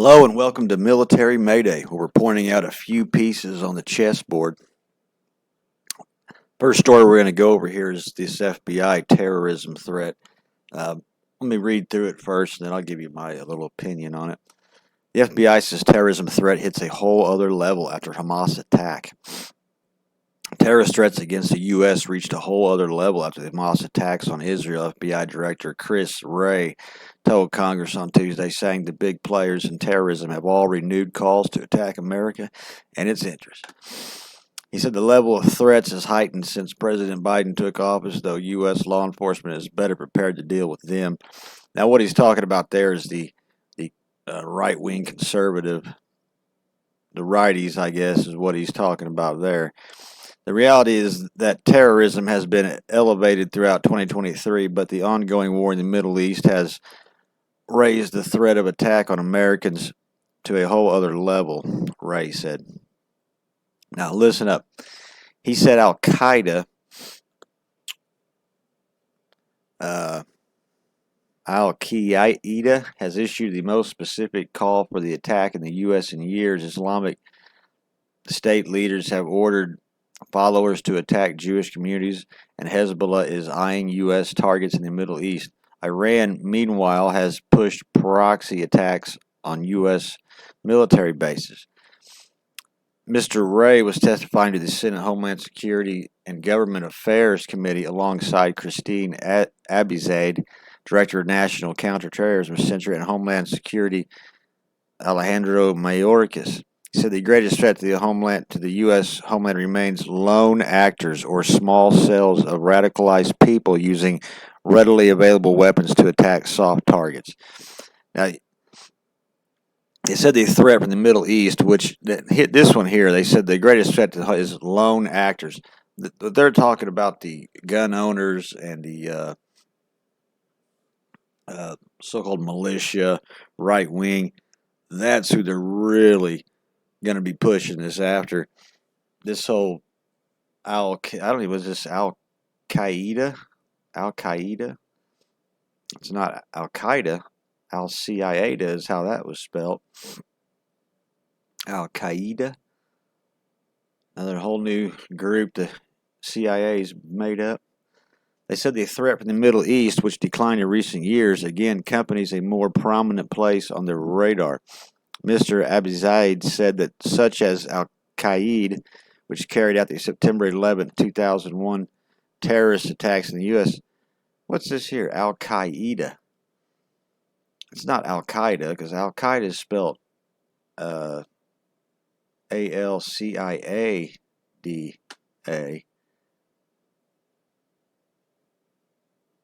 Hello and welcome to Military Mayday, where we're pointing out a few pieces on the chessboard. First story we're going to go over here is this FBI terrorism threat. Let me read through it first, and then I'll give you my little opinion on it. The FBI says terrorism threat hits a whole other level after Hamas attack. Terrorist threats against the U.S. reached a whole other level after the Hamas attacks on Israel. FBI Director Wray told Congress on Tuesday, saying the big players in terrorism have all renewed calls to attack America and its interests. He said the level of threats has heightened since President Biden took office, though U.S. law enforcement is better prepared to deal with them. Now, what he's talking about there is the right-wing conservative, the righties, I guess, is what he's talking about there. The reality is that terrorism has been elevated throughout 2023, but the ongoing war in the Middle East has raised the threat of attack on Americans to a whole other level, Wray said. Now, listen up. He said Al-Qaeda has issued the most specific call for the attack in the U.S. in years. Islamic State leaders have ordered followers to attack Jewish communities, and Hezbollah is eyeing U.S. targets in the Middle East. Iran, meanwhile, has pushed proxy attacks on U.S. military bases. Mr. Wray was testifying to the Senate Homeland Security and Government Affairs Committee alongside Christine Abizaid, Director of National Counterterrorism Center and Homeland Security, Alejandro Mayorkas. He said the greatest threat to the U.S. homeland remains lone actors or small cells of radicalized people using readily available weapons to attack soft targets. Now, they said the threat from the Middle East, which hit this one here, they said the greatest threat is lone actors. They're talking about the gun owners and the so-called militia, right wing. That's who they're really going to be pushing this after. This whole was this Al-Qaeda? Al-Qaeda? It's not Al-Qaeda. Al-CIA is how that was spelled. Al-Qaeda. Another whole new group the CIA's made up. They said the threat from the Middle East, which declined in recent years, again accompanies a more prominent place on their radar. Mr. Abizaid said that such as Al-Qaeda, which carried out the September 11, 2001 terrorist attacks in the U.S. What's this here? Al-Qaeda. It's not Al-Qaeda, because Al-Qaeda is spelled A-L-C-I-A-D-A.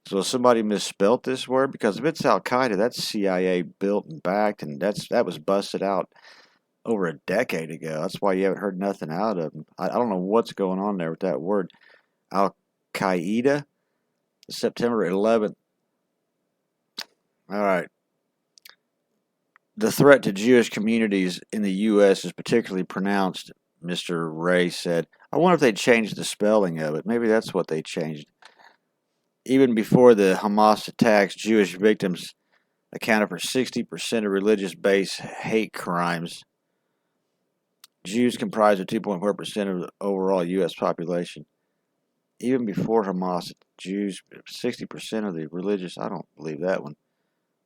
So somebody misspelled this word? Because if it's Al-Qaeda, that's CIA built and backed, and that was busted out over a decade ago. That's why you haven't heard nothing out of them. I don't know what's going on there with that word. Al-Qaeda, September 11th. All right. The threat to Jewish communities in the U.S. is particularly pronounced, Mr. Wray said. I wonder if they changed the spelling of it. Maybe that's what they changed. Even before the Hamas attacks, Jewish victims accounted for 60% of religious-based hate crimes. Jews comprise of 2.4% of the overall U.S. population. Even before Hamas, Jews, 60% of the religious, I don't believe that one.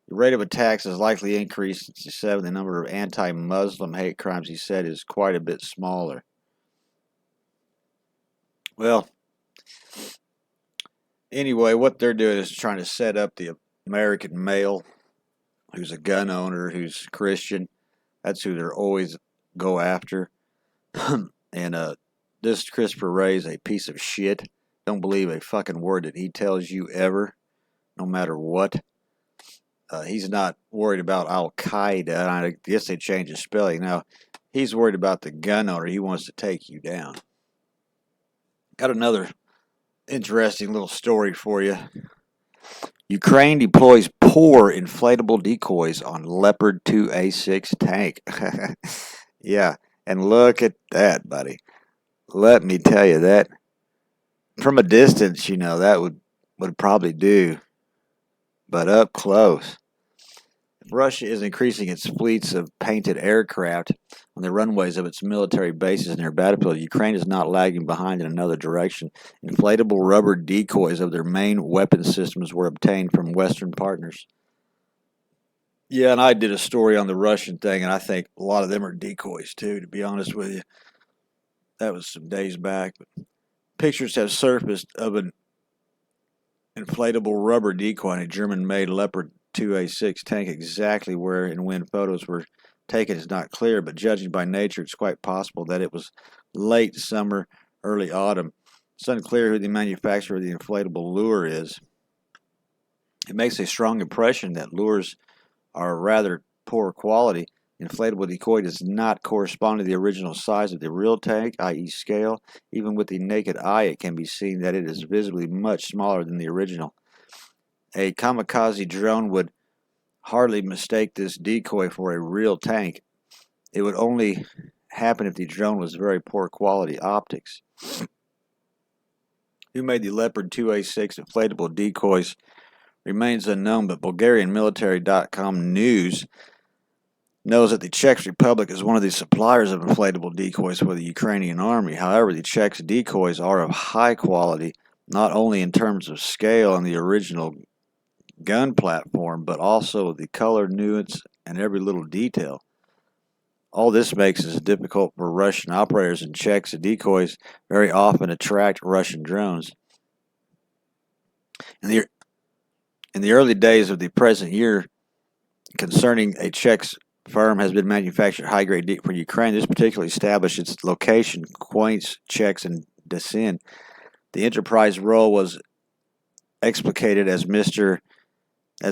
The rate of attacks has likely increased since 2007. The number of anti-Muslim hate crimes, he said, is quite a bit smaller. Well, anyway, what they're doing is trying to set up the American male who's a gun owner, who's Christian. That's who they're always go after. And this Christopher Wray is a piece of shit. Don't believe a fucking word that he tells you ever, no matter what. He's not worried about Al-Qaeda, and I guess they changed the spelling. Now, he's worried about the gun owner. He wants to take you down. Got another interesting little story for you. Ukraine deploys poor inflatable decoys on Leopard 2A6 tank. Yeah, and look at that, buddy. Let me tell you that. From a distance, that would probably do. But up close. If Russia is increasing its fleets of painted aircraft on the runways of its military bases near battlefield, Ukraine is not lagging behind in another direction. Inflatable rubber decoys of their main weapon systems were obtained from Western partners. Yeah, and I did a story on the Russian thing, and I think a lot of them are decoys too, to be honest with you. That was some days back. But pictures have surfaced of an inflatable rubber decoy in a German-made Leopard 2A6 tank. Exactly where and when photos were taken is not clear, but judging by nature, it's quite possible that it was late summer, early autumn. It's unclear who the manufacturer of the inflatable lure is. It makes a strong impression that lures are rather poor quality. Inflatable decoy does not correspond to the original size of the real tank, i.e. scale. Even with the naked eye, it can be seen that it is visibly much smaller than the original. A kamikaze drone would hardly mistake this decoy for a real tank. It would only happen if the drone was very poor quality optics. Who made the Leopard 2A6 inflatable decoys remains unknown, but BulgarianMilitary.com news knows that the Czech Republic is one of the suppliers of inflatable decoys for the Ukrainian army. However, the Czech decoys are of high quality, not only in terms of scale and the original gun platform, but also the color, nuance, and every little detail. All this makes it difficult for Russian operators, and Czech's decoys very often attract Russian drones. In the early days of the present year, concerning a Czech firm has been manufactured high-grade for Ukraine. This particularly established its location, Quaints, Czechs, and Desin. The enterprise role was explicated as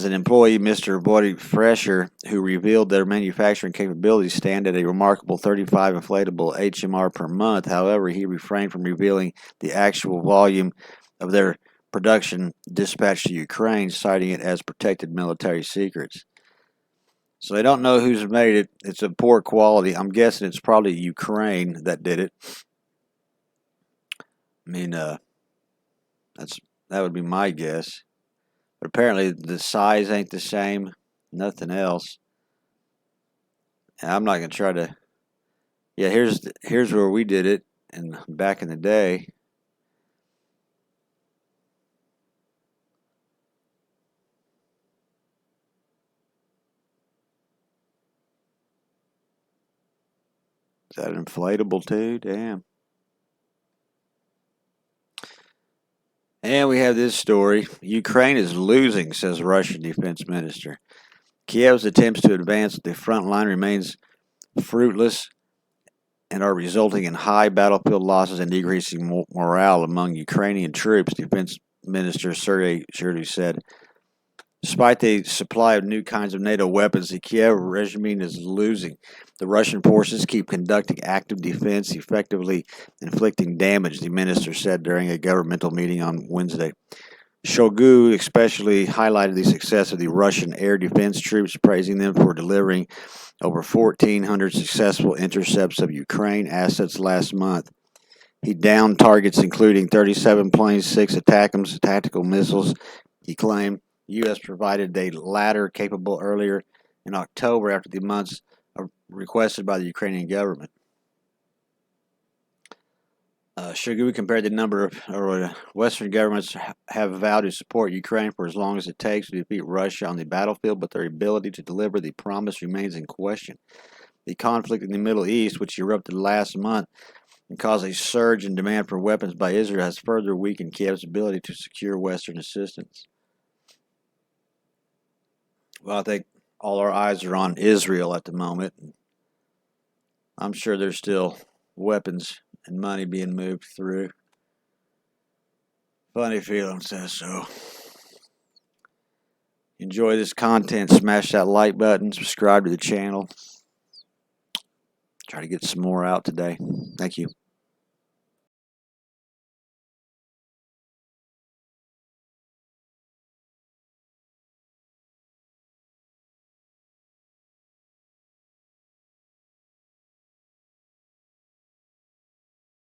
an employee, Mr. Bory Fresher, who revealed their manufacturing capabilities stand at a remarkable 35 inflatable HMR per month. However, he refrained from revealing the actual volume of their production dispatched to Ukraine, citing it as protected military secrets. So they don't know who's made it. It's of poor quality. I'm guessing it's probably Ukraine that did it. I mean, that would be my guess. But apparently the size ain't the same. Nothing else. And I'm not gonna try to. Yeah, here's where we did it, and back in the day. Is that inflatable too? Damn. And we have this story. Ukraine is losing, says Russian defense minister. Kiev's attempts to advance the front line remains fruitless and are resulting in high battlefield losses and decreasing morale among Ukrainian troops, Defense Minister Sergei Shoigu said. Despite the supply of new kinds of NATO weapons, the Kiev regime is losing. The Russian forces keep conducting active defense, effectively inflicting damage, the minister said during a governmental meeting on Wednesday. Shoigu especially highlighted the success of the Russian air defense troops, praising them for delivering over 1,400 successful intercepts of Ukraine assets last month. He downed targets including 37 planes, 6 ATACMS, tactical missiles. He claimed the U.S. provided a latter capable earlier in October after the months requested by the Ukrainian government. Shoigu compared the number of Western governments have vowed to support Ukraine for as long as it takes to defeat Russia on the battlefield, but their ability to deliver the promise remains in question. The conflict in the Middle East, which erupted last month and caused a surge in demand for weapons by Israel, has further weakened Kiev's ability to secure Western assistance. Well, I think all our eyes are on Israel at the moment. I'm sure there's still weapons and money being moved through. Funny feeling says so. Enjoy this content. Smash that like button. Subscribe to the channel. Try to get some more out today. Thank you.